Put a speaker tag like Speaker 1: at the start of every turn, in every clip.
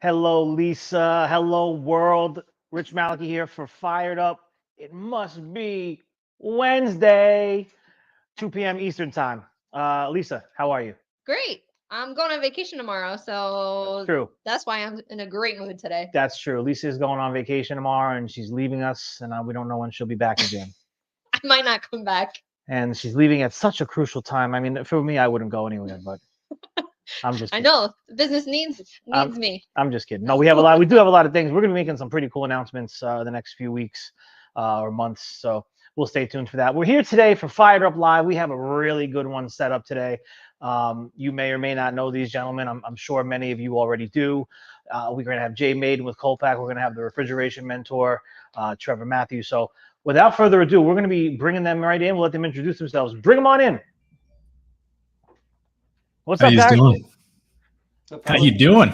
Speaker 1: Hello, Lisa. Hello, world. Rich Maliki here for Fired Up. It must be Wednesday, 2 p.m. Eastern Time. Lisa, how are you?
Speaker 2: Great. I'm going on vacation tomorrow,
Speaker 1: That's
Speaker 2: so
Speaker 1: true.
Speaker 2: that's why I'm in a great mood today.
Speaker 1: That's true. Lisa is going on vacation tomorrow and she's leaving us, and we don't know when she'll be back again.
Speaker 2: I might not come back.
Speaker 1: And she's leaving at such a crucial time. I mean, for me, I wouldn't go anywhere, but I'm just
Speaker 2: I
Speaker 1: kidding.
Speaker 2: know the business needs
Speaker 1: I'm,
Speaker 2: needs me.
Speaker 1: I'm just kidding. No, we have a lot. We do have a lot of things. We're going to be making some pretty cool announcements the next few weeks or months. So we'll stay tuned for that. We're here today for Fired Up Live. We have a really good one set up today. You may or may not know these gentlemen. I'm sure many of you already do. We're going to have Maiden with Kolpak. We're going to have the Refrigeration mentor, Trevor Matthews. So without further ado, we're going to be bringing them right in. We'll let them introduce themselves. Bring them on in. What's
Speaker 3: How
Speaker 1: up,
Speaker 3: you
Speaker 1: guys?
Speaker 3: doing? How you doing?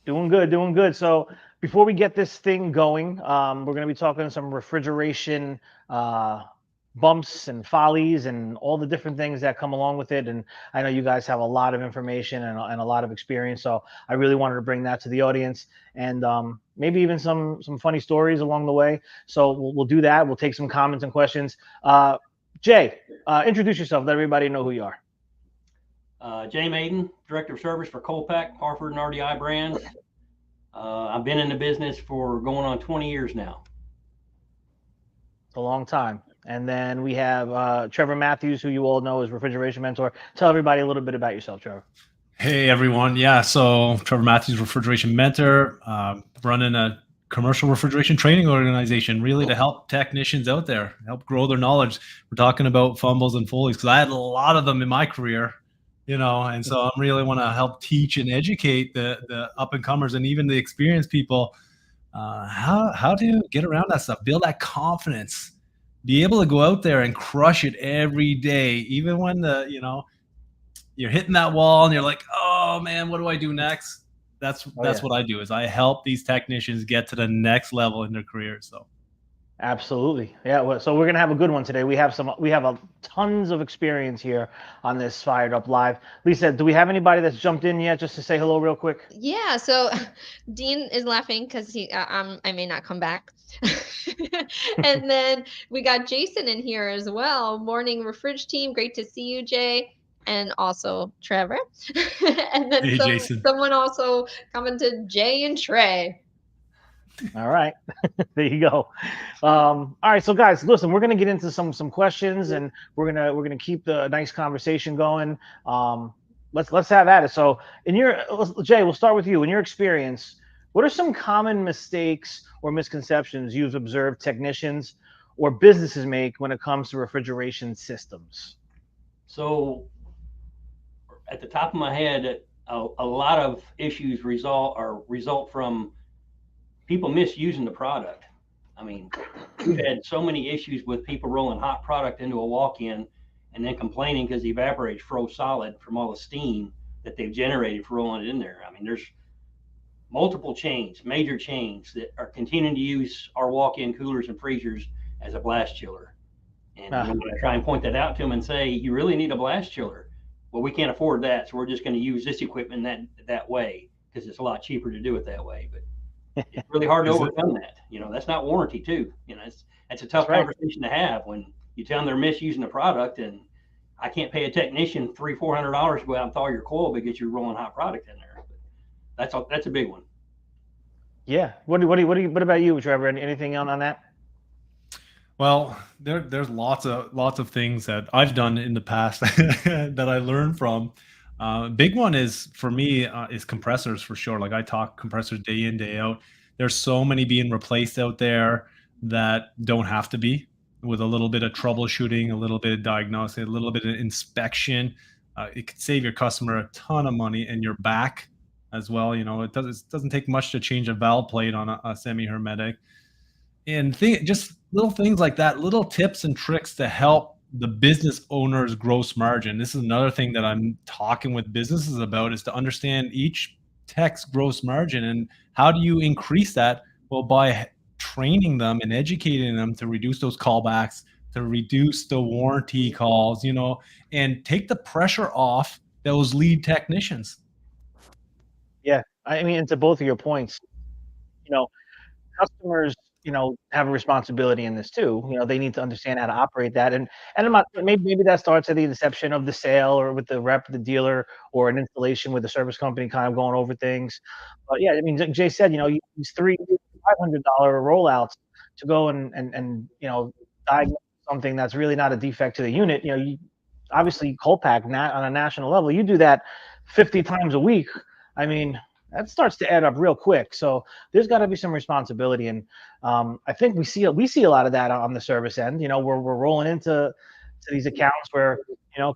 Speaker 1: Doing good, doing good. So before we get this thing going, we're going to be talking some refrigeration bumps and follies and all the different things that come along with it. And I know you guys have a lot of information and a lot of experience. So I really wanted to bring that to the audience and maybe even some funny stories along the way. So we'll do that. We'll take some comments and questions. Jay, introduce yourself. Let everybody know who you are.
Speaker 4: Maiden, Director of Service for Kolpak, Harford and RDI brands. I've been in the business for going on 20 years now.
Speaker 1: It's a long time. And then we have Trevor Matthews, who you all know is Refrigeration Mentor. Tell everybody a little bit about yourself, Trevor.
Speaker 3: Hey, everyone. Yeah, so Trevor Matthews, Refrigeration Mentor, running a commercial refrigeration training organization, really to help technicians out there, help grow their knowledge. We're talking about Fumbles and Follies because I had a lot of them in my career, and so I really want to help teach and educate the up-and-comers and even the experienced people how to get around that stuff, build that confidence, be able to go out there and crush it every day, even when you're hitting that wall and you're like, oh man, what do I do next? That's what I do is I help these technicians get to the next level in their career. So
Speaker 1: absolutely. Yeah. So we're going to have a good one today. We have tons of experience here on this Fired Up Live. Lisa, do we have anybody that's jumped in yet just to say hello real quick?
Speaker 2: Yeah. So Dean is laughing because I may not come back. And then we got Jason in here as well. Morning Refrig team. Great to see you, Jay. And also Trevor. And then
Speaker 3: hey,
Speaker 2: someone also commented Jay and Trey.
Speaker 1: All right. There you go. All right. So guys, listen, we're going to get into some questions and we're going to keep the nice conversation going. Let's have at it. So Jay, we'll start with you. In your experience, what are some common mistakes or misconceptions you've observed technicians or businesses make when it comes to refrigeration systems?
Speaker 4: So at the top of my head, a lot of issues result from people misusing the product. I mean, we've had so many issues with people rolling hot product into a walk-in and then complaining because the evaporator froze solid from all the steam that they've generated for rolling it in there. I mean, there's multiple major chains that are continuing to use our walk-in coolers and freezers as a blast chiller. And when I try and point that out to them and say, you really need a blast chiller. Well, we can't afford that, so we're just going to use this equipment that way because it's a lot cheaper to do it that way. But it's really hard to overcome that. That's not warranty too. It's a tough conversation to have when you tell them they're misusing the product, and I can't pay a technician $300-400 to go out and thaw your coil because you're rolling hot product in there. But that's a big one.
Speaker 1: Yeah. What about you, Trevor? Anything on that?
Speaker 3: Well, there's lots of things that I've done in the past that I learned from. Big one is for me is compressors for sure. Like I talk compressors day in, day out. There's so many being replaced out there that don't have to be. With a little bit of troubleshooting, a little bit of diagnosing, a little bit of inspection, it could save your customer a ton of money and your back as well. It doesn't take much to change a valve plate on a semi-hermetic. And just little things like that, little tips and tricks to help the business owner's gross margin. This is another thing that I'm talking with businesses about, is to understand each tech's gross margin and how do you increase that? Well, by training them and educating them to reduce those callbacks, to reduce the warranty calls, and take the pressure off those lead technicians.
Speaker 1: Yeah, I mean, and to both of your points, you know, customers, have a responsibility in this too. They need to understand how to operate that. And I'm not, maybe that starts at the inception of the sale or with the rep, the dealer, or an installation with the service company kind of going over things. But yeah, I mean, Jay said, these three $500 rollouts to go and diagnose something that's really not a defect to the unit. Obviously Kolpak on a national level, you do that 50 times a week. I mean, that starts to add up real quick. So there's got to be some responsibility, and I think we see a lot of that on the service end. We're rolling into these accounts where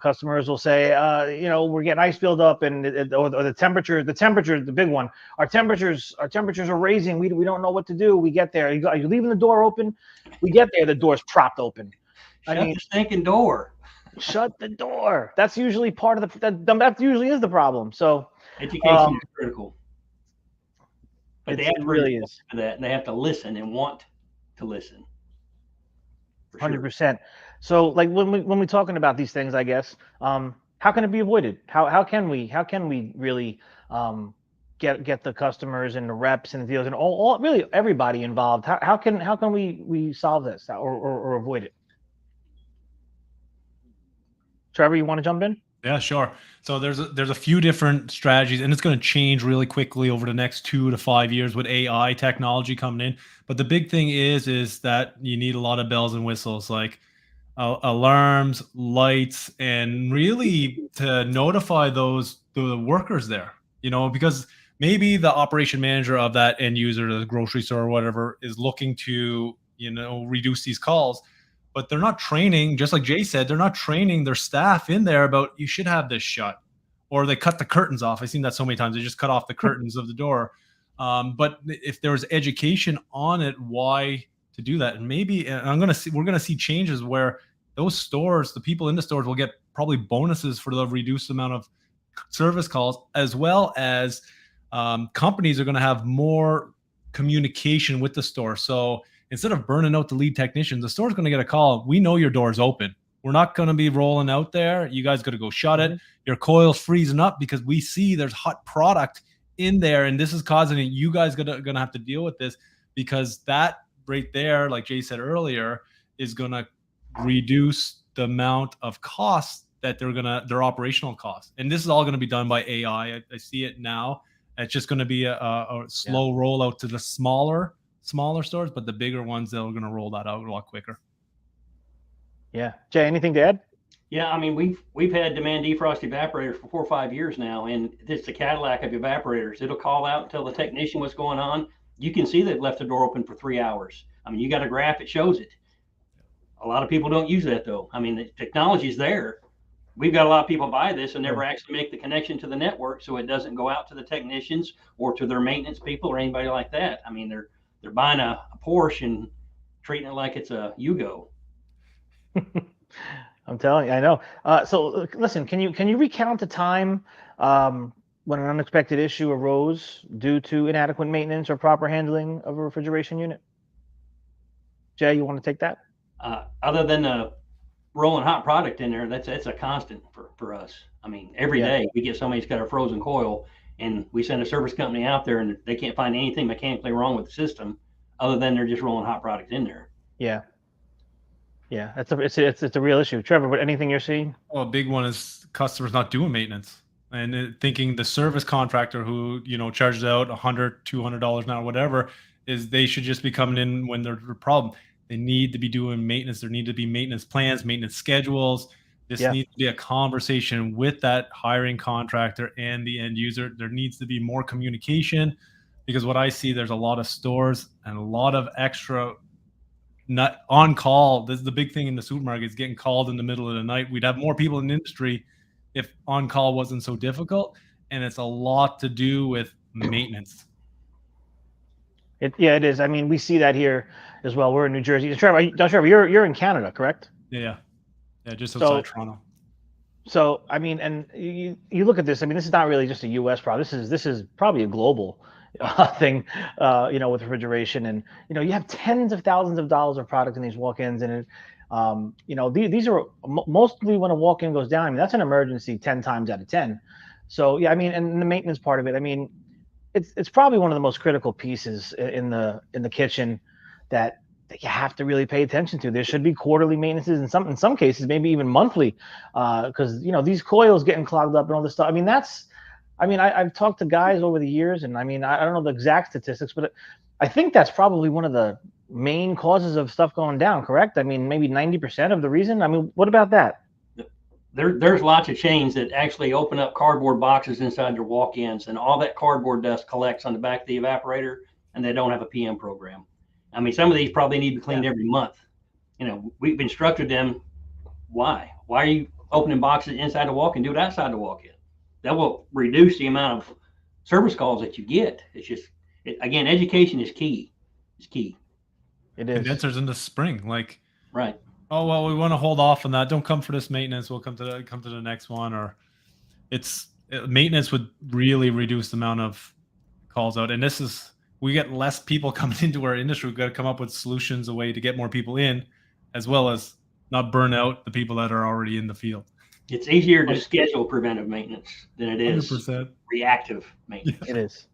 Speaker 1: customers will say, we're getting ice buildup, and or the temperature, the big one. Our temperatures are raising. We don't know what to do. We get there. Are you leaving the door open? We get there, the door's propped open.
Speaker 4: Shut the stinking door.
Speaker 1: Shut the door. That's usually part of that usually is the problem. So
Speaker 4: education is critical. But they have to
Speaker 1: really is
Speaker 4: for that, and they have to listen and want to listen.
Speaker 1: 100%. So, like when we're talking about these things, I guess, how can it be avoided? How can we really get the customers and the reps and the dealers and all really everybody involved? How can we solve this or avoid it? Trevor, you want to jump in?
Speaker 3: Yeah, sure. So there's a few different strategies, and it's going to change really quickly over the next 2 to 5 years with AI technology coming in. But the big thing is that you need a lot of bells and whistles, like alarms, lights, and really to notify the workers there. Because maybe the operation manager of that end user, the grocery store or whatever, is looking to reduce these calls. But they're not training, just like Jay said, they're not training their staff in there about you should have this shut, or they cut the curtains off. I've seen that so many times. They just cut off the curtains of the door. But if there was education on it, why to do that? And we're gonna see changes where those stores, the people in the stores, will get probably bonuses for the reduced amount of service calls, as well as companies are going to have more communication with the store. So instead of burning out the lead technicians, the store's going to get a call. We know your door's open. We're not going to be rolling out there. You guys got to go shut it. Your coil's freezing up because we see there's hot product in there, and this is causing it. You guys gonna have to deal with this, because that right there, like Jay said earlier, is going to reduce the amount of costs that their operational costs. And this is all going to be done by AI. I see it now. It's just going to be a slow rollout to the smaller stores, but the bigger ones, they're going to roll that out a lot quicker.
Speaker 1: Yeah. Jay, anything to add?
Speaker 4: Yeah, I mean, we've had demand defrost evaporators for 4 or 5 years now, and it's the Cadillac of evaporators. It'll call out and tell the technician what's going on. You can see they've left the door open for 3 hours. I mean, you got a graph, it shows it. A lot of people don't use that, though. I mean, the technology's there. We've got a lot of people buy this and never actually make the connection to the network, so it doesn't go out to the technicians or to their maintenance people or anybody like that. I mean, they're buying a Porsche and treating it like it's a Yugo.
Speaker 1: I'm telling you, I know. So listen, can you recount a time when an unexpected issue arose due to inadequate maintenance or proper handling of a refrigeration unit? Jay, you want to take that?
Speaker 4: Other than the rolling hot product in there, that's a constant for us. I mean, every day we get somebody's got a frozen coil, and we send a service company out there, and they can't find anything mechanically wrong with the system, other than they're just rolling hot product in there.
Speaker 1: Yeah. Yeah, it's a real issue. Trevor, but anything you're seeing?
Speaker 3: Well, a big one is customers not doing maintenance and thinking the service contractor who, charges out $100, $200 an hour, whatever, is they should just be coming in when there's a problem. They need to be doing maintenance. There need to be maintenance plans, maintenance schedules. This needs to be a conversation with that hiring contractor and the end user. There needs to be more communication, because what I see, there's a lot of stores and a lot of extra not on call. This is the big thing in the supermarket, is getting called in the middle of the night. We'd have more people in the industry if on call wasn't so difficult, and it's a lot to do with maintenance.
Speaker 1: It is. I mean, we see that here as well. We're in New Jersey. Trevor, you're in Canada, correct?
Speaker 3: Yeah, just outside Toronto.
Speaker 1: So I mean, and you look at this. I mean, this is not really just a U.S. problem. This is probably a global thing, with refrigeration. And you have tens of thousands of dollars of product in these walk-ins, and these are mostly when a walk-in goes down. I mean, that's an emergency 10 times out of 10. So yeah, I mean, and the maintenance part of it, I mean, it's probably one of the most critical pieces in the kitchen that you have to really pay attention to. There should be quarterly maintenances, in some cases maybe even monthly, because these coils getting clogged up and all this stuff. I've talked to guys over the years, and I don't know the exact statistics, but I think that's probably one of the main causes of stuff going down. Correct? Maybe 90% of the reason. What about that?
Speaker 4: There's lots of chains that actually open up cardboard boxes inside their walk-ins, and all that cardboard dust collects on the back of the evaporator, and they don't have a PM program. Some of these probably need to be cleaned every month. We've instructed them, why are you opening boxes inside the walk-in? Do it outside the walk-in. That will reduce the amount of service calls that you get. It's just, again, education is key. It's key.
Speaker 1: It is.
Speaker 3: Condensers in the spring,
Speaker 4: right.
Speaker 3: Oh, well, we want to hold off on that. Don't come for this maintenance. We'll come to the next one. Or maintenance would really reduce the amount of calls out. And we get less people coming into our industry. We've got to come up with solutions, a way to get more people in, as well as not burn out the people that are already in the field.
Speaker 4: It's easier to schedule preventive maintenance than it is
Speaker 3: 100%.
Speaker 4: Reactive maintenance.
Speaker 1: It is.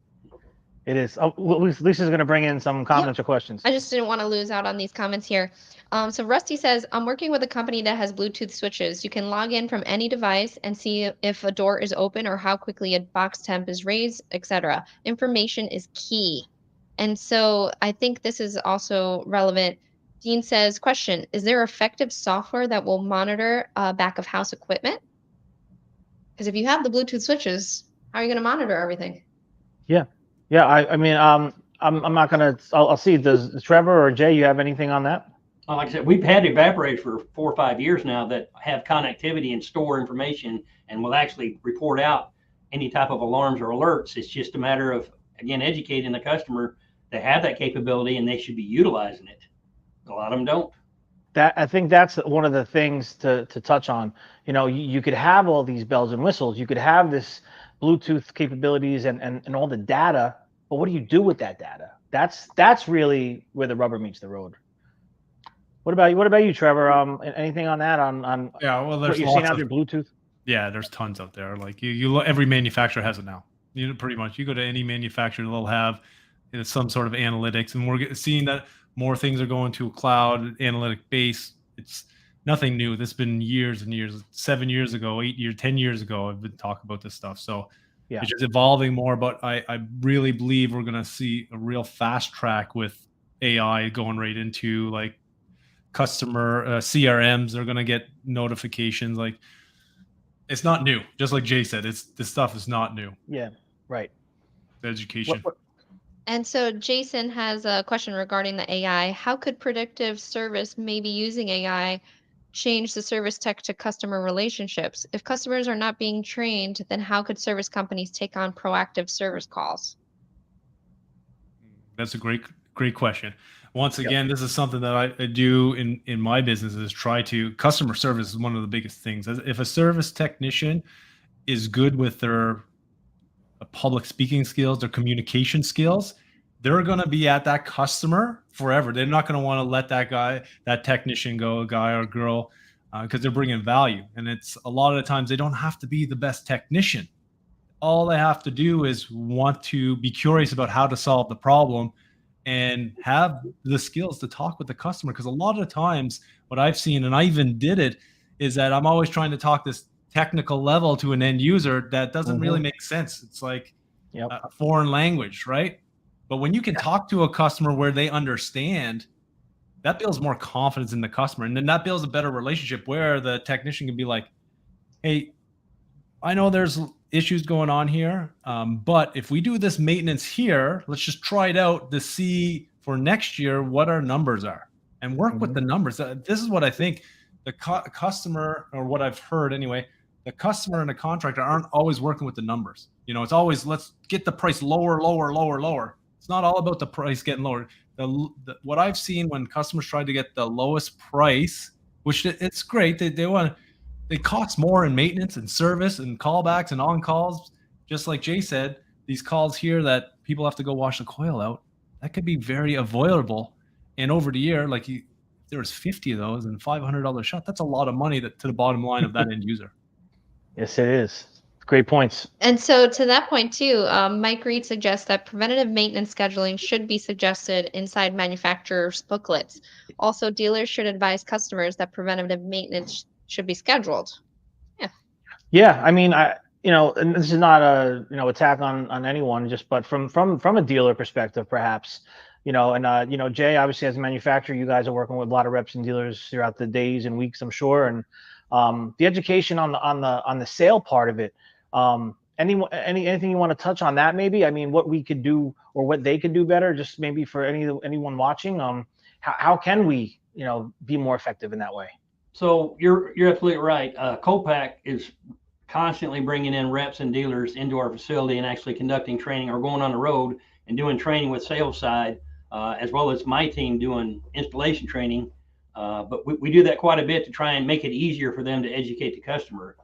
Speaker 1: It is. Oh, Lisa's going to bring in some comments or questions.
Speaker 2: I just didn't want to lose out on these comments here. So Rusty says, I'm working with a company that has Bluetooth switches. You can log in from any device and see if a door is open or how quickly a box temp is raised, etc. Information is key. And so I think this is also relevant. Dean says, question, is there effective software that will monitor back of house equipment? Because if you have the Bluetooth switches, how are you going to monitor everything?
Speaker 1: Yeah. Yeah. I'm not going to, I'll see. Does Trevor or Jay, you have anything on that?
Speaker 4: Like I said, we've had evaporators for 4 or 5 years now that have connectivity and store information and will actually report out any type of alarms or alerts. It's just a matter of, again, educating the customer. They have that capability and they should be utilizing it. A lot of them don't.
Speaker 1: I think that's one of the things to touch on. You could have all these bells and whistles. You could have this Bluetooth capabilities and all the data, but what do you do with that data? That's really where the rubber meets the road. What about you, Trevor? Anything on that?
Speaker 3: Yeah, well, there's
Speaker 1: what you're seeing out there, Bluetooth.
Speaker 3: Yeah, there's tons out there. Like every manufacturer has it now. Pretty much, you go to any manufacturer, they'll have some sort of analytics, and we're seeing that more things are going to a cloud analytic base. It's nothing new. This has been years and years. 7 years ago, 8 years, 10 years ago, I've been talking about this stuff. So yeah, it's just evolving more. But I really believe we're going to see a real fast track with AI going right into customer CRMs. They're going to get notifications. It's not new. Just like Jay said, this stuff is not new.
Speaker 1: Yeah, right.
Speaker 3: Education.
Speaker 2: And so Jason has a question regarding the AI. How could predictive service, maybe using AI, change the service tech to customer relationships? If customers are not being trained, then how could service companies take on proactive service calls?
Speaker 3: That's a great question. Once again, This is something that I do in my business, is customer service is one of the biggest things. If a service technician is good with their public speaking skills, their communication skills, they're going to be at that customer forever. They're not going to want to let that technician go, guy or girl, because they're bringing value. And it's a lot of the times they don't have to be the best technician. All they have to do is want to be curious about how to solve the problem and have the skills to talk with the customer. Because a lot of the times what I've seen, and I even did it, is that I'm always trying to talk this technical level to an end user that doesn't really make sense. It's like a foreign language, right? But when you can talk to a customer where they understand, that builds more confidence in the customer. And then that builds a better relationship where the technician can be like, hey, I know there's issues going on here, but if we do this maintenance here, let's just try it out to see for next year what our numbers are and work with the numbers. This is what I think the customer, or what I've heard anyway, the customer and the contractor aren't always working with the numbers. It's always, let's get the price lower. It's not all about the price getting lower. What I've seen when customers try to get the lowest price, which it's great, they cost more in maintenance and service and callbacks and on-calls. Just like Jay said, these calls here that people have to go wash the coil out, that could be very avoidable. And over the year, there was 50 of those and $500 shot. That's a lot of money to the bottom line of that end user.
Speaker 1: Yes, it is. Great points.
Speaker 2: And so to that point too, Mike Reed suggests that preventative maintenance scheduling should be suggested inside manufacturers' booklets. Also, dealers should advise customers that preventative maintenance should be scheduled.
Speaker 1: Yeah, I mean, and this is not a attack on anyone, just but from a dealer perspective, perhaps, and Jay, obviously as a manufacturer, you guys are working with a lot of reps and dealers throughout the days and weeks, I'm sure, and the education on the sale part of it. Anything you want to touch on that? Maybe, I mean, what we could do or what they could do better, just maybe for anyone watching. How can we be more effective in that way?
Speaker 4: So you're absolutely right. Kolpak is constantly bringing in reps and dealers into our facility and actually conducting training or going on the road and doing training with sales side, as well as my team doing installation training. But we do that quite a bit to try and make it easier for them to educate the customer.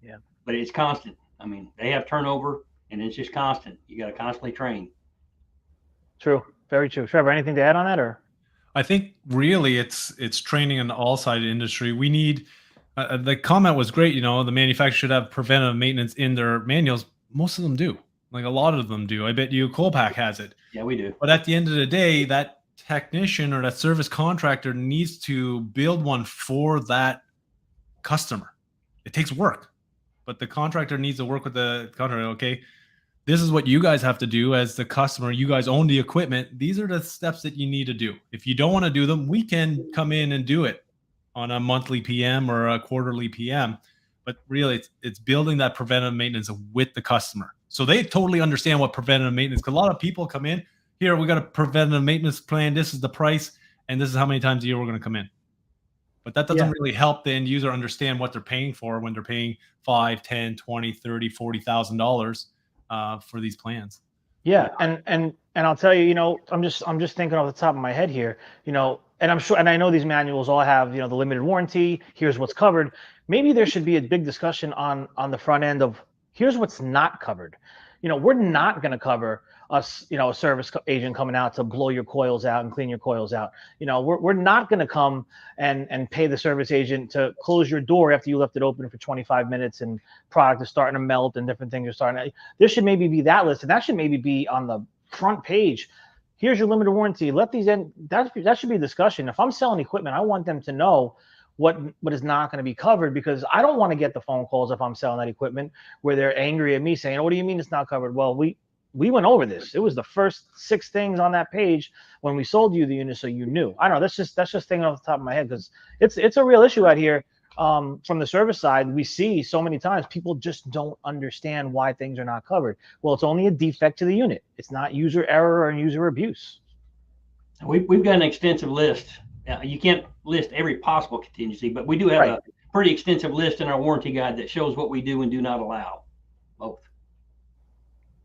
Speaker 1: Yeah.
Speaker 4: But it's constant. I mean, they have turnover and it's just constant. You got to constantly train.
Speaker 1: True. Very true. Trevor, anything to add on that, or?
Speaker 3: I think really it's training in all side industry. We need the comment was great. The manufacturer should have preventive maintenance in their manuals. Most of them do. Like a lot of them do. I bet you Kolpak has it.
Speaker 4: Yeah, we do.
Speaker 3: But at the end of the day, that technician or that service contractor needs to build one for that customer. It takes work, but the contractor needs to work with the contractor. Okay, this is what you guys have to do as the customer. You guys own the equipment. These are the steps that you need to do. If you don't want to do them, we can come in and do it on a monthly PM or a quarterly PM. But really, it's building that preventive maintenance with the customer. So they totally understand what preventive maintenance, because a lot of people come in, here, we got a preventive maintenance plan. This is the price, and this is how many times a year we're going to come in. But that doesn't really help the end user understand what they're paying for when they're paying $5, $10, $20, $30, $40,000 for these plans.
Speaker 1: Yeah, and I'll tell you, I'm just thinking off the top of my head here, and I'm sure, and I know these manuals all have, the limited warranty. Here's what's covered. Maybe there should be a big discussion on the front end of here's what's not covered. We're not going to cover us, a service agent coming out to blow your coils out and clean your coils out. We're not going to come and pay the service agent to close your door after you left it open for 25 minutes and product is starting to melt and different things are starting to. There should maybe be that list, and that should maybe be on the front page. Here's your limited warranty. Let these in. That should be a discussion. If I'm selling equipment, I want them to know what is not going to be covered, because I don't want to get the phone calls if I'm selling that equipment where they're angry at me saying, "What do you mean it's not covered?" Well, we went over this. It was the first 6 things on that page when we sold you the unit, so you knew. I don't know. That's just thinking off the top of my head, because it's a real issue out here. From the service side, we see so many times people just don't understand why things are not covered. Well, it's only a defect to the unit. It's not user error or user abuse.
Speaker 4: We've got an extensive list. You can't list every possible contingency, but we do have a pretty extensive list in our warranty guide that shows what we do and do not allow. Both.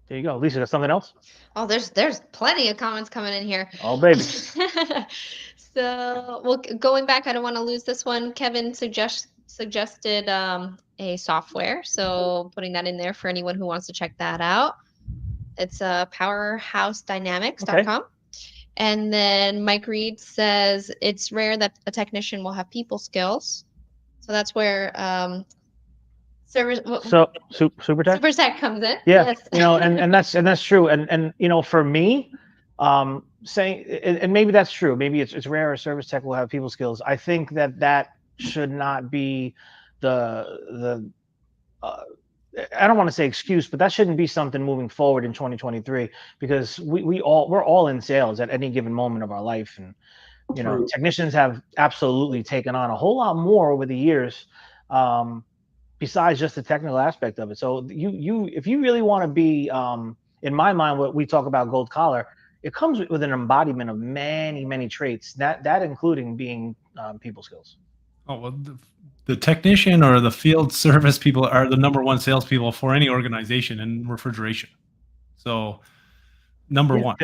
Speaker 1: There you go. Lisa, got something else?
Speaker 2: Oh, there's plenty of comments coming in here.
Speaker 1: Oh, baby.
Speaker 2: So, well, going back, I don't want to lose this one. Kevin suggested a software, so putting that in there for anyone who wants to check that out. It's powerhousedynamics.com. Okay. And then Mike Reed says it's rare that a technician will have people skills. So that's where service.
Speaker 1: Super
Speaker 2: Tech comes in.
Speaker 1: Yeah, yes. and that's true. And for me, saying, and maybe that's true. Maybe it's rare a service tech will have people skills. I think that should not be the I don't want to say excuse, but that shouldn't be something moving forward in 2023, because we're all in sales at any given moment of our life. And, technicians have absolutely taken on a whole lot more over the years, besides just the technical aspect of it. So if you really want to be, in my mind, what we talk about gold collar, it comes with an embodiment of many, many traits, that including being people skills.
Speaker 3: Oh, well, the technician or the field service people are the number one salespeople for any organization in refrigeration. So, number one.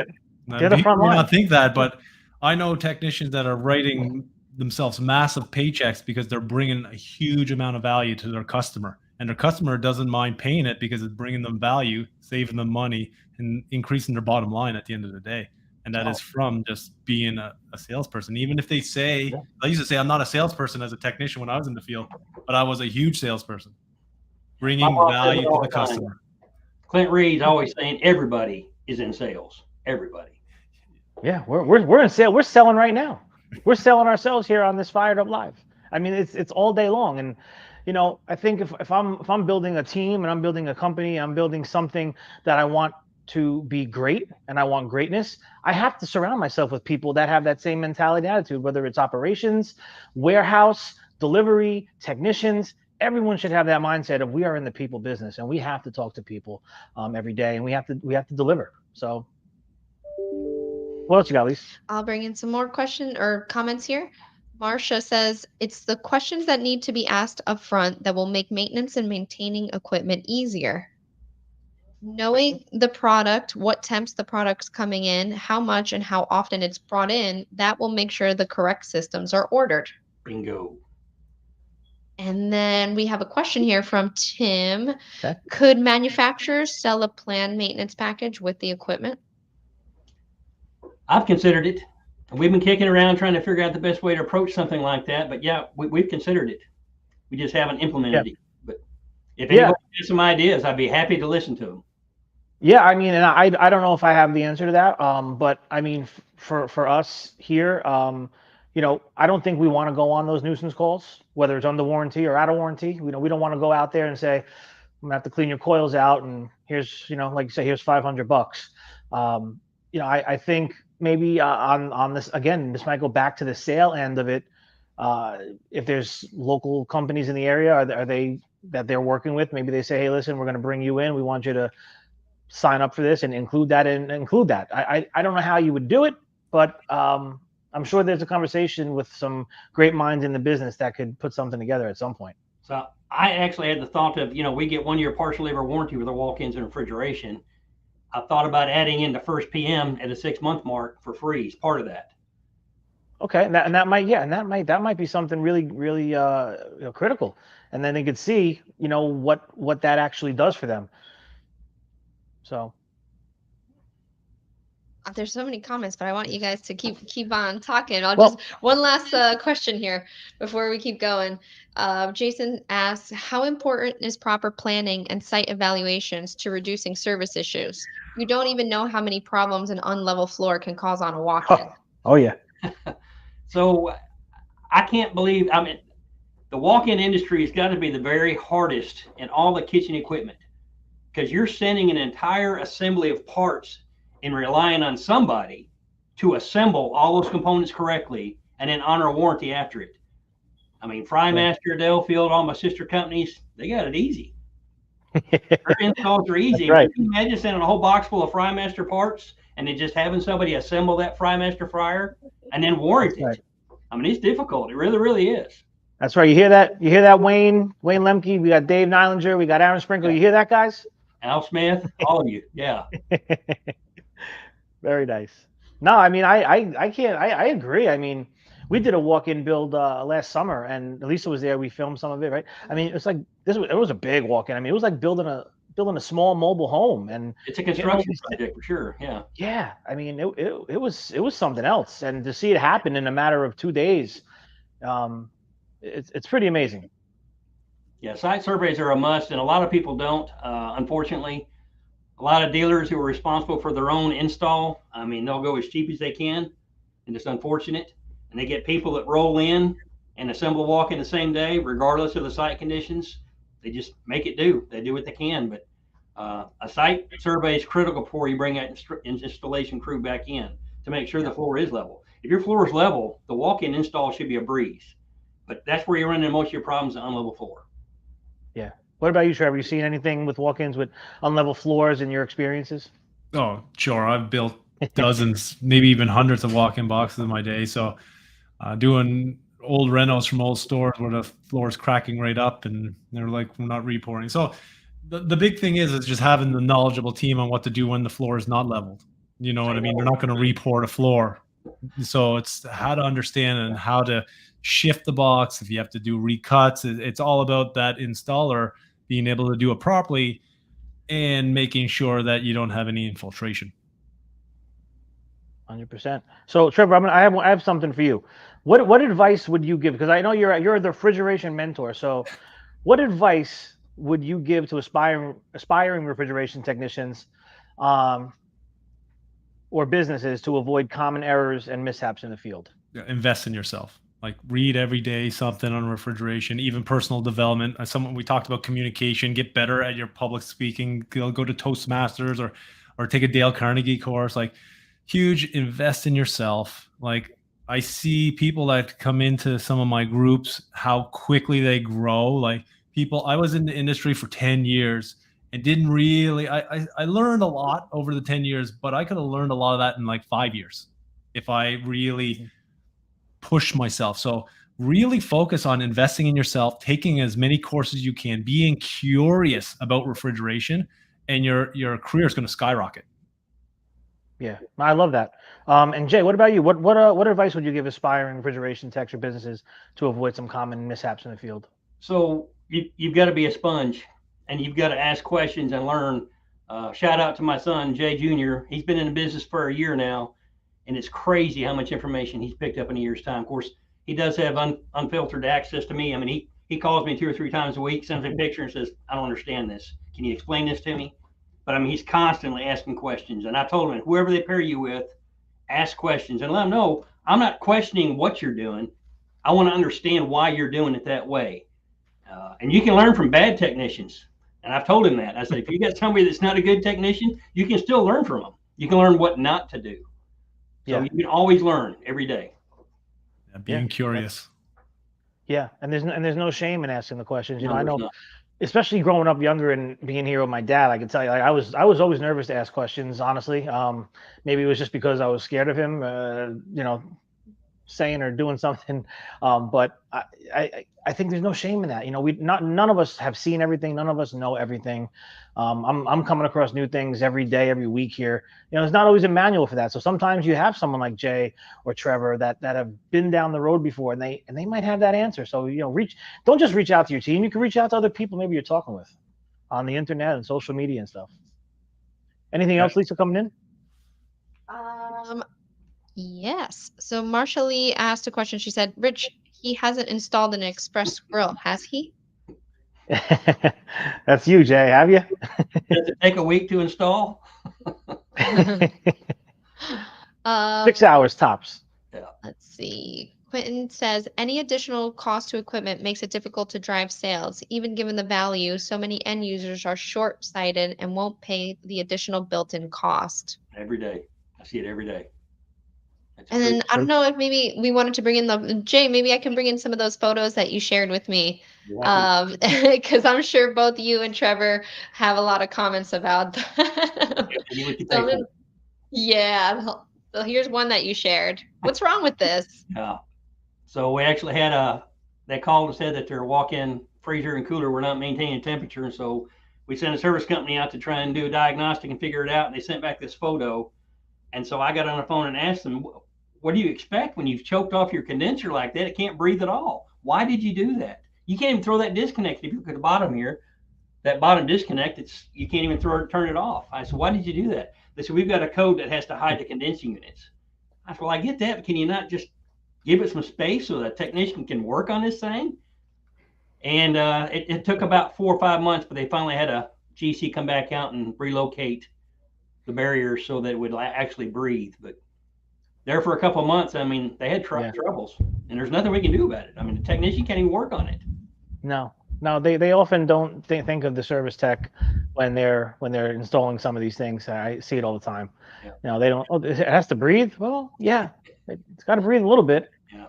Speaker 1: They're the front line.
Speaker 3: I not think that, but I know technicians that are writing themselves massive paychecks because they're bringing a huge amount of value to their customer, and their customer doesn't mind paying it because it's bringing them value, saving them money, and increasing their bottom line at the end of the day. And that is from just being a salesperson. Even if they say, I used to say I'm not a salesperson as a technician when I was in the field, but I was a huge salesperson. bringing
Speaker 4: boss says
Speaker 3: value
Speaker 4: it
Speaker 3: to
Speaker 4: all
Speaker 3: the
Speaker 4: the time.
Speaker 3: customer.
Speaker 4: Clint Reed's always saying everybody is in sales. Everybody.
Speaker 1: Yeah, we're in sale. We're selling right now. We're selling ourselves here on this Fired Up Live. I mean, it's all day long. And I think if I'm building a team and I'm building a company, I'm building something that I want to be great and I want greatness, I have to surround myself with people that have that same mentality and attitude, whether it's operations, warehouse, delivery, technicians. Everyone should have that mindset of we are in the people business and we have to talk to people every day, and we have to deliver. So what else you got, Lise?
Speaker 2: I'll bring in some more questions or comments here. Marcia says, it's the questions that need to be asked up front that will make maintenance and maintaining equipment easier. Knowing the product, what temps the product's coming in, how much and how often it's brought in, that will make sure the correct systems are ordered.
Speaker 4: Bingo.
Speaker 2: And then we have a question here from Tim.
Speaker 1: Okay.
Speaker 2: Could manufacturers sell a planned maintenance package with the equipment?
Speaker 4: I've considered it. We've been kicking around trying to figure out the best way to approach something like that. But yeah, we've considered it. We just haven't implemented it. But if anybody has some ideas, I'd be happy to listen to them.
Speaker 1: Yeah, I mean, and I don't know if I have the answer to that. But I mean, for us here, I don't think we want to go on those nuisance calls, whether it's under warranty or out of warranty. We don't want to go out there and say, I'm gonna have to clean your coils out, and here's, like you say, here's $500. I think maybe on this again, this might go back to the sale end of it. If there's local companies in the area, are they that they're working with? Maybe they say, hey, listen, we're going to bring you in. We want you to sign up for this and include that and include that. I don't know how you would do it, but I'm sure there's a conversation with some great minds in the business that could put something together at some point.
Speaker 4: So I actually had the thought of, we get 1 year partial labor warranty with our walk-ins and refrigeration. I thought about adding in the first PM at a 6-month mark for free as part of that.
Speaker 1: Okay, and that might be something really, really critical, and then they could see what that actually does for them. So
Speaker 2: there's so many comments, but I want you guys to keep on talking. Just one last question here before we keep going. Jason asks, how important is proper planning and site evaluations to reducing service issues? You don't even know how many problems an unlevel floor can cause on a walk-in.
Speaker 1: Oh yeah.
Speaker 4: So I can't believe, the walk-in industry has got to be the very hardest in all the kitchen equipment, because you're sending an entire assembly of parts and relying on somebody to assemble all those components correctly and then honor a warranty after it. Frymaster, Dalefield, all my sister companies, they got it easy. Their installs are easy.
Speaker 1: Right.
Speaker 4: Can you imagine sending a whole box full of Frymaster parts and then just having somebody assemble that Frymaster fryer and then warranty it? Right. It's difficult. It really, really is.
Speaker 1: That's right. You hear that? You hear that, Wayne Lemke? We got Dave Nylander. We got Aaron Sprinkle. You hear that, guys?
Speaker 4: Al Smith, all of you. Yeah.
Speaker 1: Very nice. No, I agree. We did a walk-in build last summer, and Lisa was there. We filmed some of it, right? It's like it was a big walk-in. It was like building a small mobile home, and
Speaker 4: it's a construction project for sure. Yeah.
Speaker 1: Yeah. It was something else, and to see it happen in a matter of 2 days, it's pretty amazing.
Speaker 4: Yeah, site surveys are a must, and a lot of people don't. Unfortunately, a lot of dealers who are responsible for their own install, they'll go as cheap as they can, and it's unfortunate. And they get people that roll in and assemble a walk-in the same day, regardless of the site conditions. They just make it do. They do what they can, but a site survey is critical before you bring that installation crew back in to make sure the floor is level. If your floor is level, the walk-in install should be a breeze. But that's where you run into most of your problems, the unlevel floor.
Speaker 1: Yeah. What about you, Trevor? You seen anything with walk-ins with unlevel floors in your experiences?
Speaker 3: Oh, sure. I've built dozens, maybe even hundreds of walk-in boxes in my day. So doing old renos from old stores where the floor is cracking right up and they're like, we're not repouring. So the big thing is just having the knowledgeable team on what to do when the floor is not leveled. You know what I mean? They're not going to report the floor. So it's how to understand and how to shift the box. If you have to do recuts, it's all about that installer being able to do it properly and making sure that you don't have any infiltration.
Speaker 1: 100%. So Trevor, I have something for you. What advice would you give? Because I know you're the refrigeration mentor. So what advice would you give to aspiring refrigeration technicians or businesses to avoid common errors and mishaps in the field?
Speaker 3: Invest in yourself. Like read every day something on refrigeration, even personal development. We talked about communication. Get better at your public speaking. Go to Toastmasters or take a Dale Carnegie course. Like huge. Invest in yourself. Like I see people that come into some of my groups, how quickly they grow. Like people, I was in the industry for 10 years and didn't really. I learned a lot over the 10 years, but I could have learned a lot of that in like 5 years if I really push myself. So really focus on investing in yourself, taking as many courses you can, being curious about refrigeration, and your career is going to skyrocket.
Speaker 1: Yeah, I love that. And Jay, what about you? What advice would you give aspiring refrigeration techs or businesses to avoid some common mishaps in the field?
Speaker 4: So you've got to be a sponge, and you've got to ask questions and learn. Shout out to my son, Jay Jr. He's been in the business for a year now, and it's crazy how much information he's picked up in a year's time. Of course, he does have unfiltered access to me. I mean, he calls me 2 or 3 times a week, sends me a picture and says, I don't understand this. Can you explain this to me? But I mean, he's constantly asking questions. And I told him, whoever they pair you with, ask questions and let them know, I'm not questioning what you're doing. I want to understand why you're doing it that way. And you can learn from bad technicians. And I've told him that. I said, if you got somebody that's not a good technician, you can still learn from them. You can learn what not to do. So you can always learn every day.
Speaker 3: Yeah, being curious.
Speaker 1: Yeah, and there's no shame in asking the questions. You know, I know, especially growing up younger and being here with my dad, I can tell you, like, I was always nervous to ask questions. Honestly, maybe it was just because I was scared of him. You know, saying or doing something. But I think there's no shame in that. You know, none of us have seen everything. None of us know everything. I'm coming across new things every day, every week here. You know, there's not always a manual for that. So sometimes you have someone like Jay or Trevor that have been down the road before, and they might have that answer. So, you know, don't just reach out to your team. You can reach out to other people maybe you're talking with on the internet and social media and stuff. Anything else, Lisa, coming in?
Speaker 2: Yes. So Marsha Lee asked a question. She said, Rich, he hasn't installed an express grill, has he?
Speaker 1: That's you, Jay. Have you?
Speaker 4: Does it take a week to install?
Speaker 1: 6 hours tops.
Speaker 4: Yeah.
Speaker 2: Let's see. Quentin says, any additional cost to equipment makes it difficult to drive sales. Even given the value, so many end users are short-sighted and won't pay the additional built-in cost.
Speaker 4: Every day. I see it every day.
Speaker 2: And then I don't know if maybe we wanted to bring in Jay, maybe I can bring in some of those photos that you shared with me. Because I'm sure both you and Trevor have a lot of comments about that. Yeah. So here's one that you shared. What's wrong with this?
Speaker 4: Yeah. So we actually had they called and said that their walk-in freezer and cooler were not maintaining temperature. And so we sent a service company out to try and do a diagnostic and figure it out. And they sent back this photo. And so I got on the phone and asked them, what do you expect when you've choked off your condenser like that? It can't breathe at all. Why did you do that? You can't even throw that disconnect. If you look at the bottom here, that bottom disconnect, you can't even turn it off. I said, why did you do that? They said, we've got a code that has to hide the condensing units. I said, well, I get that, but can you not just give it some space so the technician can work on this thing? And it took about 4 or 5 months, but they finally had a GC come back out and relocate the barrier so that it would actually breathe. But there for a couple of months, I mean, they had troubles, and there's nothing we can do about it. I mean, the technician can't even work on it. No,
Speaker 1: they often don't think of the service tech when they're installing some of these things. I see it all the time. Yeah. You know, they don't. Oh, it has to breathe. Well, yeah, it's got to breathe a little bit.
Speaker 4: Yeah.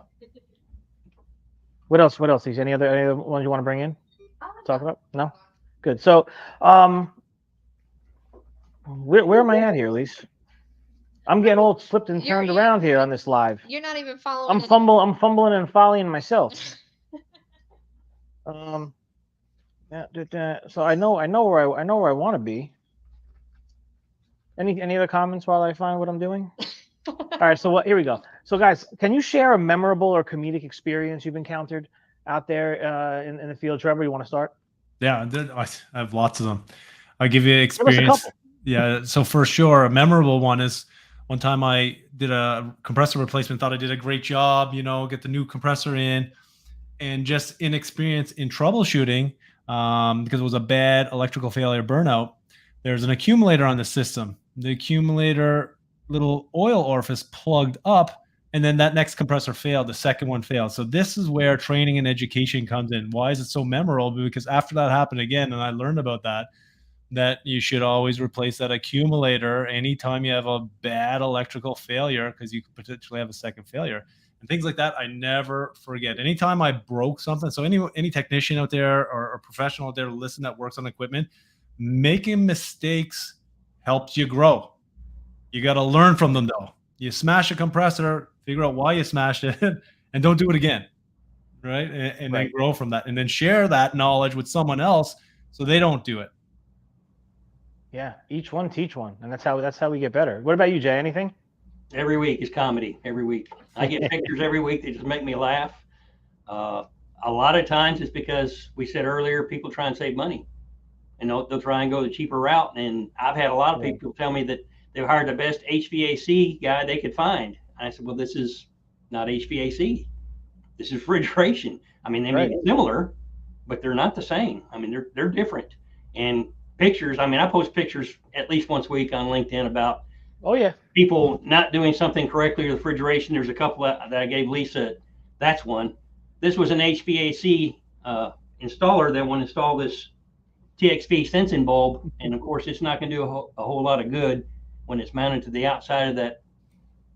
Speaker 1: What else? These any other ones you want to bring in? Talk about? No. Good. So, where am I at here, Elise? I'm getting all flipped and turned around here on this live.
Speaker 2: You're not even following.
Speaker 1: I'm fumbling and following myself. So I know where I want to be. Any other comments while I find what I'm doing? All right, so here we go. So guys, can you share a memorable or comedic experience you've encountered out there in the field? Trevor, you want to start?
Speaker 3: Yeah, I have lots of them. I'll give you experience. Give us a couple. Yeah, so for sure, a memorable one is one time I did a compressor replacement, thought I did a great job, get the new compressor in, and just inexperience in troubleshooting, because it was a bad electrical failure burnout. There's an accumulator on the system. The accumulator little oil orifice plugged up, and then that next compressor failed. The second one failed. So this is where training and education comes in. Why is it so memorable? Because after that happened again, and I learned about that you should always replace that accumulator anytime you have a bad electrical failure, because you could potentially have a second failure. And things like that, I never forget. Anytime I broke something, so any technician out there or professional out there to listen that works on equipment, making mistakes helps you grow. You got to learn from them, though. You smash a compressor, figure out why you smashed it, and don't do it again, right? And
Speaker 1: Right.
Speaker 3: then grow from that, and then share that knowledge with someone else so they don't do it.
Speaker 1: Yeah, each one teach one, and that's how we get better. What about you, Jay? Anything?
Speaker 4: Every week is comedy. Every week, I get pictures every week that just make me laugh. A lot of times it's because we said earlier, people try and save money, and they'll try and go the cheaper route. And I've had a lot of people tell me that they've hired the best HVAC guy they could find. And I said, well, this is not HVAC. This is refrigeration. I mean, they may be similar, but they're not the same. I mean, they're different. And pictures, I mean, I post pictures at least once a week on LinkedIn about people not doing something correctly with refrigeration. There's a couple that I gave Lisa. That's one. This was an HVAC installer that want to install this TXV sensing bulb. And of course, it's not going to do a whole lot of good when it's mounted to the outside of that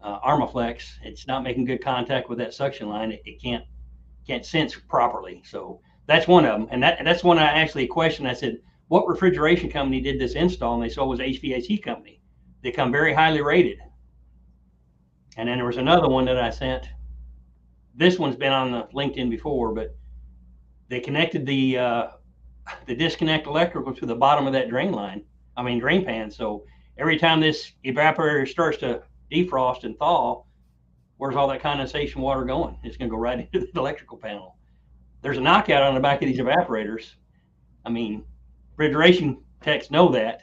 Speaker 4: Armaflex. It's not making good contact with that suction line. It can't sense properly. So that's one of them. And that's one I actually questioned. I said, what refrigeration company did this install? And they said it was HVAC company. They come very highly rated. And then there was another one that I sent. This one's been on the LinkedIn before, but they connected the disconnect electrical to the bottom of that drain pan. So every time this evaporator starts to defrost and thaw, where's all that condensation water going? It's going to go right into the electrical panel. There's a knockout on the back of these evaporators. I mean, refrigeration techs know that.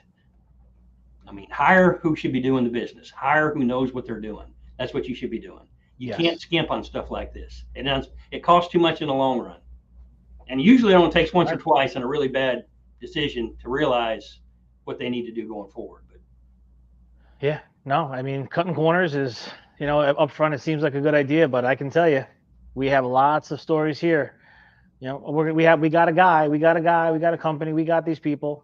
Speaker 4: I mean, hire who should be doing the business. Hire who knows what they're doing. That's what you should be doing. You can't skimp on stuff like this. It costs too much in the long run. And usually it only takes once or twice in a really bad decision to realize what they need to do going forward. But
Speaker 1: yeah, no, I mean, cutting corners is, up front it seems like a good idea, but I can tell you, we have lots of stories here. We got a guy, we got a company, we got these people.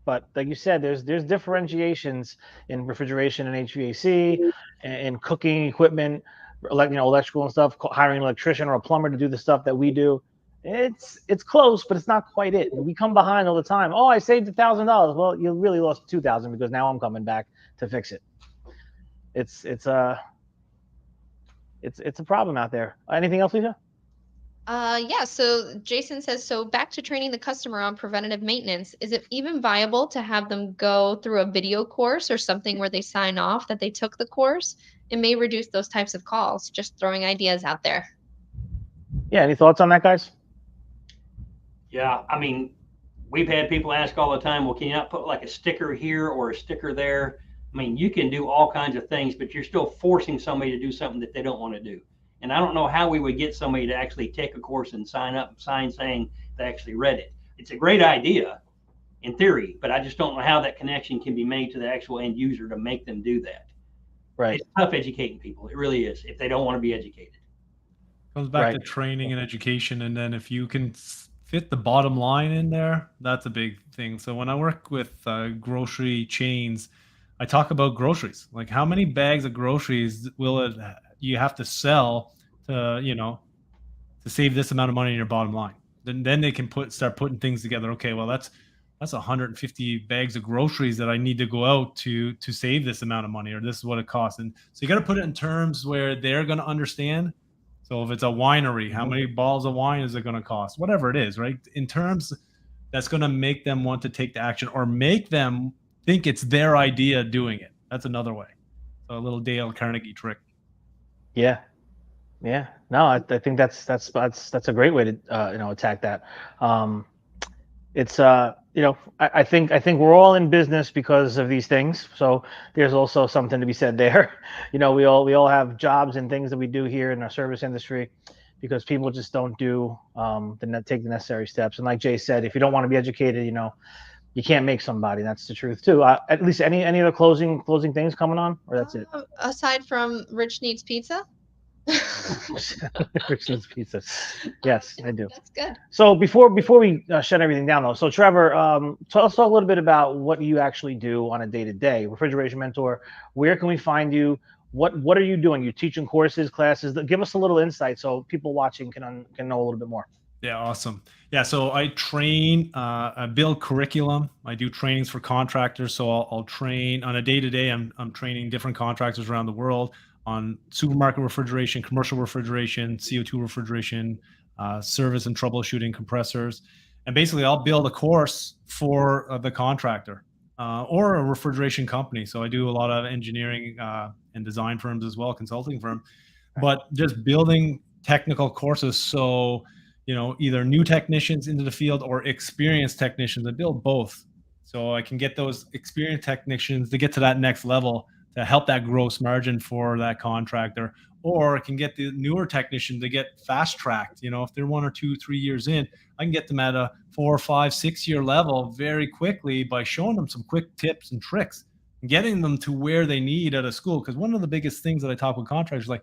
Speaker 1: But like you said, there's differentiations in refrigeration and HVAC and cooking equipment, electrical and stuff, hiring an electrician or a plumber to do the stuff that we do. It's close, but it's not quite it. We come behind all the time. Oh, I saved $1,000. Well, you really lost $2,000 because now I'm coming back to fix it. It's a problem out there. Anything else, Lisa?
Speaker 2: Yeah, so Jason says, so back to training the customer on preventative maintenance. Is it even viable to have them go through a video course or something where they sign off that they took the course? It may reduce those types of calls. Just throwing ideas out there.
Speaker 1: Yeah, any thoughts on that, guys?
Speaker 4: Yeah, I mean, we've had people ask all the time, well, can you not put like a sticker here or a sticker there? I mean, you can do all kinds of things, but you're still forcing somebody to do something that they don't want to do. And I don't know how we would get somebody to actually take a course and sign saying they actually read it. It's a great idea in theory, but I just don't know how that connection can be made to the actual end user to make them do that.
Speaker 1: Right.
Speaker 4: It's tough educating people. It really is, if they don't want to be educated.
Speaker 3: Comes back to training and education. And then if you can fit the bottom line in there, that's a big thing. So when I work with grocery chains, I talk about groceries. Like, how many bags of groceries will you have to sell to save this amount of money in your bottom line? Then they can start putting things together. Okay, well, that's 150 bags of groceries that I need to go out to save this amount of money, or this is what it costs. And so you got to put it in terms where they're going to understand. So if it's a winery, how many bottles of wine is it going to cost? Whatever it is, right? In terms that's going to make them want to take the action or make them think it's their idea doing it. That's another way. So a little Dale Carnegie trick.
Speaker 1: Yeah. No, I think that's a great way to attack that. It's I think we're all in business because of these things. So there's also something to be said there. We all have jobs and things that we do here in our service industry because people just don't do take the necessary steps. And like Jay said, if you don't want to be educated, you can't make somebody. That's the truth too. At least any other closing things coming on, or that's it?
Speaker 2: Aside from Rich Needs Pizza.
Speaker 1: Rich Needs Pizza. Yes, I do.
Speaker 2: That's good.
Speaker 1: So before we shut everything down, though, so Trevor, let's talk a little bit about what you actually do on a day-to-day. Refrigeration Mentor. Where can we find you? What are you doing? You teaching courses, classes? Give us a little insight so people watching can know a little bit more.
Speaker 3: Yeah, awesome. Yeah, so I train, I build curriculum. I do trainings for contractors. So I'll train on a day-to-day. I'm training different contractors around the world on supermarket refrigeration, commercial refrigeration, CO2 refrigeration, service and troubleshooting compressors. And basically, I'll build a course for the contractor or a refrigeration company. So I do a lot of engineering and design firms as well, consulting firm, but just building technical courses. So either new technicians into the field or experienced technicians. I build both. So I can get those experienced technicians to get to that next level to help that gross margin for that contractor, or I can get the newer technician to get fast tracked. If they're 1 or 2, 3 years in, I can get them at a 4, 5, 6 year level very quickly by showing them some quick tips and tricks and getting them to where they need at a school. Because one of the biggest things that I talk with contractors, like,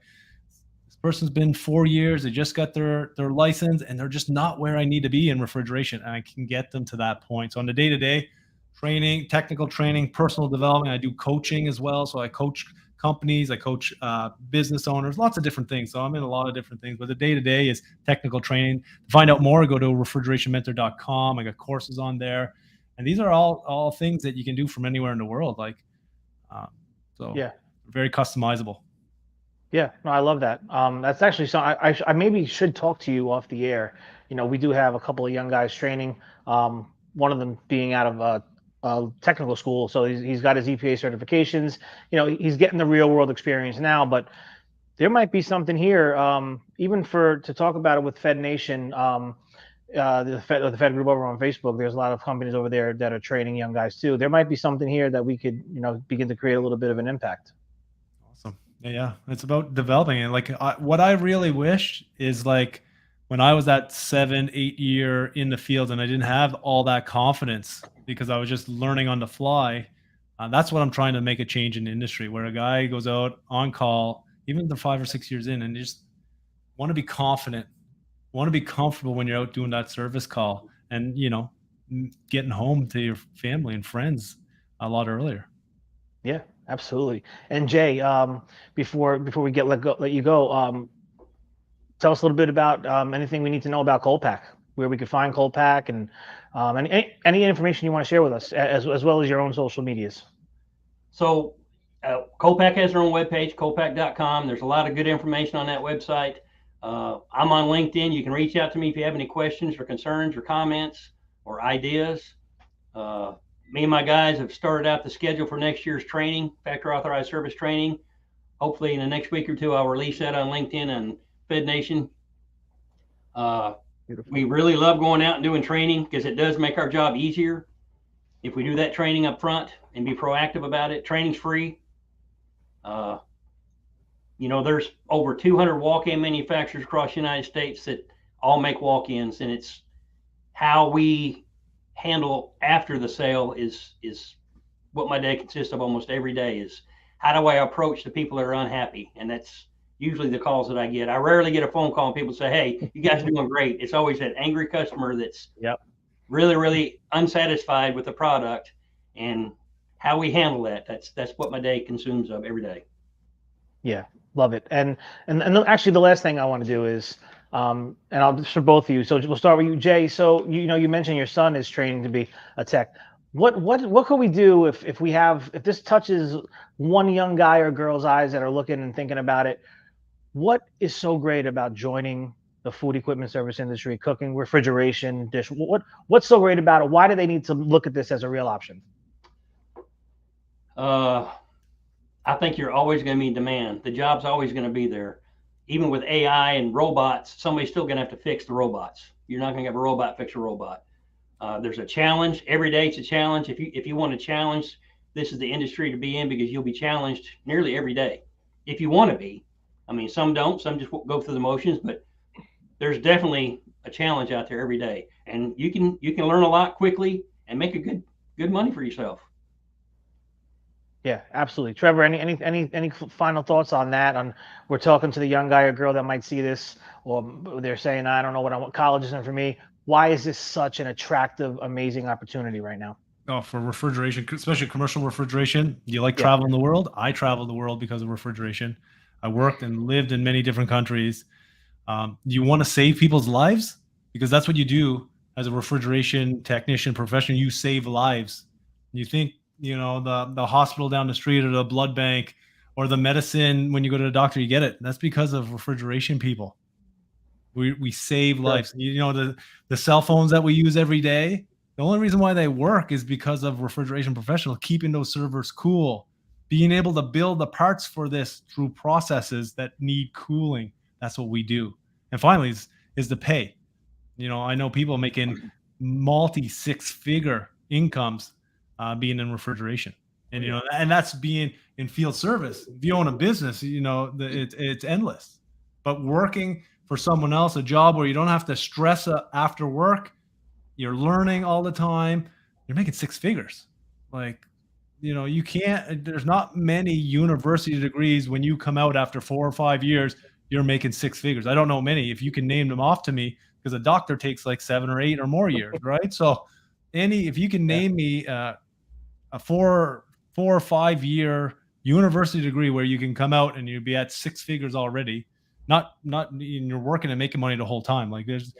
Speaker 3: person's been 4 years, they just got their license, and they're just not where I need to be in refrigeration, and I can get them to that point. So on the day-to-day training, technical training, personal development, I do coaching as well. So I coach companies, I coach business owners, lots of different things. So I'm in a lot of different things, but the day-to-day is technical training. To find out more, go to refrigerationmentor.com. I got courses on there, and these are all things that you can do from anywhere in the world. Very customizable.
Speaker 1: Yeah, no, I love that. That's actually something I maybe should talk to you off the air. We do have a couple of young guys training. One of them being out of a technical school, so he's got his EPA certifications. He's getting the real world experience now. But there might be something here, even to talk about it with Fed Nation, the Fed group over on Facebook. There's a lot of companies over there that are training young guys too. There might be something here that we could, begin to create a little bit of an impact.
Speaker 3: Awesome. Yeah, it's about developing it. What I really wish is when I was that 7, 8 year in the field and I didn't have all that confidence because I was just learning on the fly. That's what I'm trying to make a change in the industry, where a guy goes out on call, even if they're 5 or 6 years in, and just want to be confident, want to be comfortable when you're out doing that service call and, getting home to your family and friends a lot earlier.
Speaker 1: Yeah. Absolutely. And Jay, before we let you go, tell us a little bit about anything we need to know about Kolpak, where we could find Kolpak, and any information you want to share with us, as well as your own social medias.
Speaker 4: So Kolpak has their own webpage, kolpak.com. There's a lot of good information on that website. I'm on LinkedIn. You can reach out to me if you have any questions or concerns or comments or ideas. Me and my guys have started out the schedule for next year's training, factory authorized service training. Hopefully in the next week or two, I'll release that on LinkedIn and Fed Nation. We really love going out and doing training because it does make our job easier. If we do that training up front and be proactive about it, training's free. There's over 200 walk-in manufacturers across the United States that all make walk-ins, and it's how we handle after the sale is what my day consists of almost every day. Is how do I approach the people that are unhappy? And that's usually the calls that I get. I rarely get a phone call and people say, "Hey, you guys are doing great." It's always that angry customer that's really, really unsatisfied with the product, and how we handle that. That's what my day consumes of every day.
Speaker 1: Yeah, love it. And actually, the last thing I want to do is, and I'll for both of you. So we'll start with you, Jay. So you mentioned your son is training to be a tech. What could we do if this touches one young guy or girl's eyes that are looking and thinking about it? What is so great about joining the food equipment service industry, cooking, refrigeration, dish? What's so great about it? Why do they need to look at this as a real option?
Speaker 4: I think you're always going to be in demand. The job's always going to be there. Even with AI and robots, somebody's still going to have to fix the robots. You're not going to have a robot fix a robot. There's a challenge. Every day it's a challenge. If you want to challenge, this is the industry to be in, because you'll be challenged nearly every day. If you want to be. I mean, some don't. Some just go through the motions. But there's definitely a challenge out there every day, and you can learn a lot quickly and make a good money for yourself.
Speaker 1: Yeah, absolutely. Trevor, any final thoughts on that? On we're talking to the young guy or girl that might see this, or they're saying, I don't know what I want, college isn't for me. Why is this such an attractive, amazing opportunity right now?
Speaker 3: Oh, for refrigeration, especially commercial refrigeration. You like
Speaker 1: Yeah.
Speaker 3: traveling the world? I traveled the world because of refrigeration. I worked and lived in many different countries. You want to save people's lives because that's what you do as a refrigeration technician professional. You save lives. You think, the hospital down the street or the blood bank or the medicine when you go to the doctor, you get it. That's because of refrigeration people. We save lives. The cell phones that we use every day, the only reason why they work is because of refrigeration professionals keeping those servers cool, being able to build the parts for this through processes that need cooling. That's what we do. And finally is the pay. I know people making multi six-figure incomes being in refrigeration, and and that's being in field service. If you own a business, it's endless. But working for someone else, a job where you don't have to stress after work, you're learning all the time, you're making six figures. Like, you can't, there's not many university degrees when you come out after 4 or 5 years, you're making six figures. I don't know many. If you can name them off to me, because a doctor takes like 7 or 8 or more years, right? So if you can name me a 4 or 5 year university degree where you can come out and you'd be at six figures already, not you're working and making money the whole time. Like there's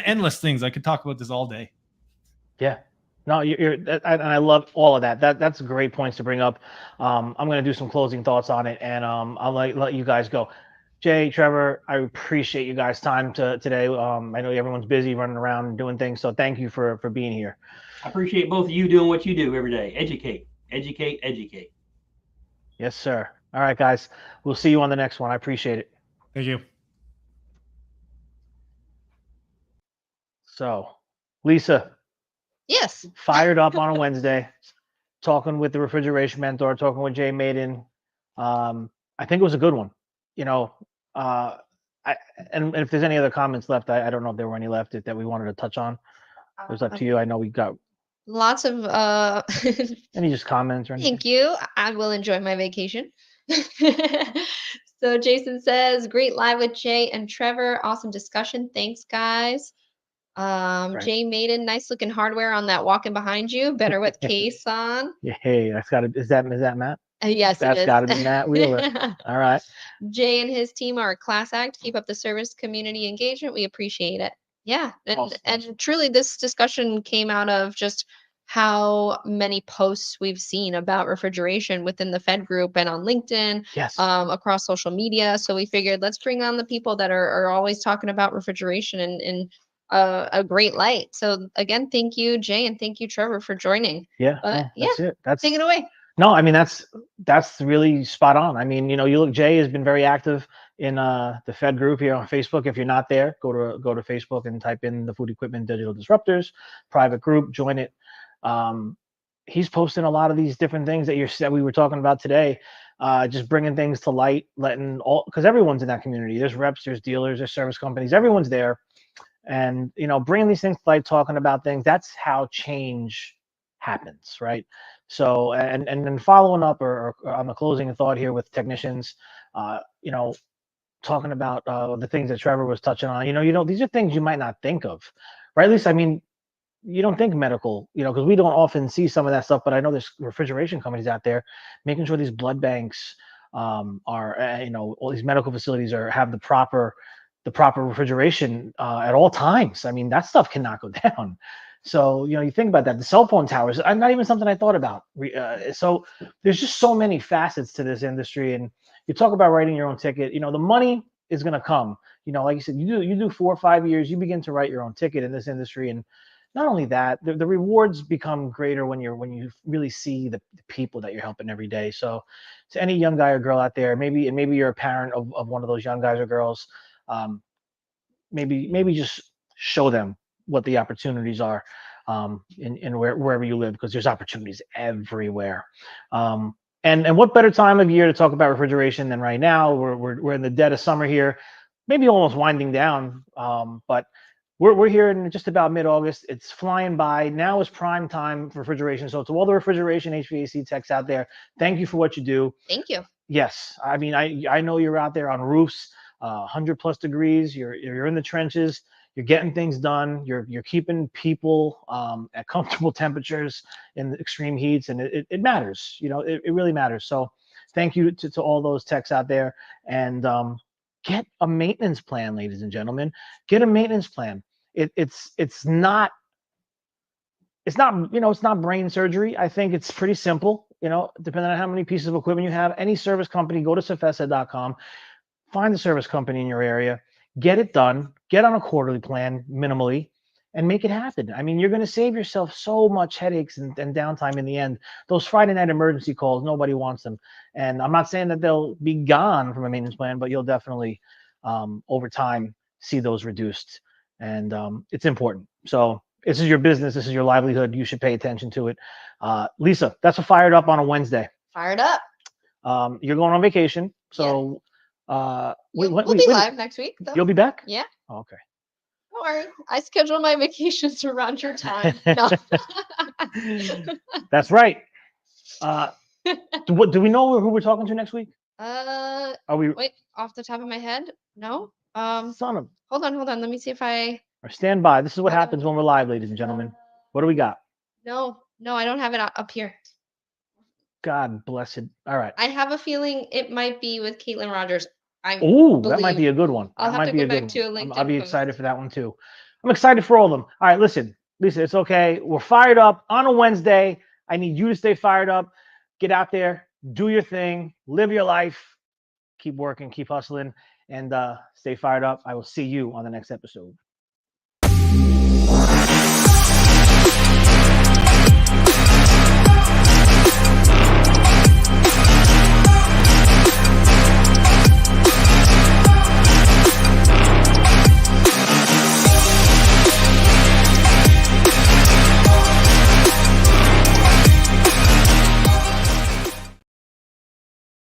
Speaker 3: endless things. I could talk about this all day.
Speaker 1: Yeah. No, and I love all of that. That's great points to bring up. I'm going to do some closing thoughts on it, and I'll let you guys go. Jay, Trevor, I appreciate you guys' time today. I know everyone's busy running around and doing things, so thank you for being here.
Speaker 4: I appreciate both of you doing what you do every day. Educate, educate, educate.
Speaker 1: Yes, sir. All right, guys. We'll see you on the next one. I appreciate it.
Speaker 3: Thank you.
Speaker 1: So, Lisa.
Speaker 2: Yes.
Speaker 1: Fired up on a Wednesday, talking with the refrigeration mentor, talking with Jay Maiden. I think it was a good one. And if there's any other comments left, I don't know if there were any left that we wanted to touch on. It was up to you. I know we got
Speaker 2: lots of
Speaker 1: any just comments or anything.
Speaker 2: Thank you. I will enjoy my vacation. So Jason says, great live with Jay and Trevor. Awesome discussion. Thanks, guys. Jay Maiden, nice looking hardware on that walking behind you. Better with case on.
Speaker 1: Yeah, hey, that's got to. Is that Matt?
Speaker 2: Yes,
Speaker 1: that's got to be Matt Wheeler. All right.
Speaker 2: Jay and his team are a class act. Keep up the service community engagement. We appreciate it. Yeah, and truly, this discussion came out of just how many posts we've seen about refrigeration within the Fed group and on LinkedIn,
Speaker 1: yes,
Speaker 2: across social media. So we figured let's bring on the people that are always talking about refrigeration in a great light. So again, thank you, Jay, and thank you, Trevor, for joining.
Speaker 1: Yeah, that's it.
Speaker 2: Take it away.
Speaker 1: No, I mean that's really spot on. I mean, you look, Jay has been very active in the Fed group here on Facebook. If you're not there, go to Facebook and type in the Food Equipment Digital Disruptors private group. Join it. He's posting a lot of these different things that we were talking about today. Just bringing things to light, because everyone's in that community. There's reps, there's dealers, there's service companies. Everyone's there. And, bringing these things to light, talking about things, that's how change happens, right? So, and then following up or on the closing thought here with technicians, talking about the things that Trevor was touching on, these are things you might not think of, right? At least, I mean, you don't think medical, because we don't often see some of that stuff, but I know there's refrigeration companies out there making sure these blood banks are, all these medical facilities have the proper refrigeration at all times. I mean, that stuff cannot go down. So, you think about that. The cell phone towers, not even something I thought about. So there's just so many facets to this industry. And you talk about writing your own ticket, the money is going to come. Like you said, you do 4 or 5 years, you begin to write your own ticket in this industry. And not only that, the rewards become greater when you really see the people that you're helping every day. So to any young guy or girl out there, maybe you're a parent of one of those young guys or girls, maybe just show them what the opportunities are in wherever you live, because there's opportunities everywhere. And what better time of year to talk about refrigeration than right now? We're in the dead of summer here. maybe almost winding down. But we're here in just about mid-August. It's flying by. Now is prime time for refrigeration. So to all the refrigeration HVAC techs out there, thank you for what you do.
Speaker 2: Thank you.
Speaker 1: Yes, I mean I know you're out there on roofs, 100+ degrees. You're in the trenches. You're getting things done. You're keeping people at comfortable temperatures in the extreme heats, and it matters. You know, it really matters. So thank you to all those techs out there, and get a maintenance plan, ladies and gentlemen. Get a maintenance plan. It's not it's not, it's not brain surgery. I think it's pretty simple. Depending on how many pieces of equipment you have, any service company, go to Sofesa.com, find the service company in your area, get it done, get on a quarterly plan minimally, and make it happen. I mean, you're going to save yourself so much headaches and downtime in the end. Those Friday night emergency calls, nobody wants them. And I'm not saying that they'll be gone from a maintenance plan, but you'll definitely, over time, see those reduced. And it's important. So this is your business. This is your livelihood. You should pay attention to it. Lisa, that's a Fired Up on a Wednesday.
Speaker 2: Fired up.
Speaker 1: You're going on vacation. So
Speaker 2: we'll be live next week, though.
Speaker 1: You'll be back?
Speaker 2: Yeah.
Speaker 1: Oh, okay.
Speaker 2: Don't worry. I schedule my vacations around your time. No.
Speaker 1: That's right. Do we know who we're talking to next week?
Speaker 2: Are
Speaker 1: we?
Speaker 2: Wait, off the top of my head? No.
Speaker 1: Son of.
Speaker 2: Hold on. Let me see if I.
Speaker 1: Or stand by. This is what happens when we're live, ladies and gentlemen. What do we got?
Speaker 2: No, I don't have it up here.
Speaker 1: God bless it. All right.
Speaker 2: I have a feeling it might be with Caitlin Rogers.
Speaker 1: That might be a good one.
Speaker 2: I'll have to go back to a LinkedIn.
Speaker 1: I'll be excited for that one too. I'm excited for all of them. All right, listen, Lisa, it's okay. We're fired up on a Wednesday. I need you to stay fired up. Get out there, do your thing, live your life, keep working, keep hustling, and stay fired up. I will see you on the next episode.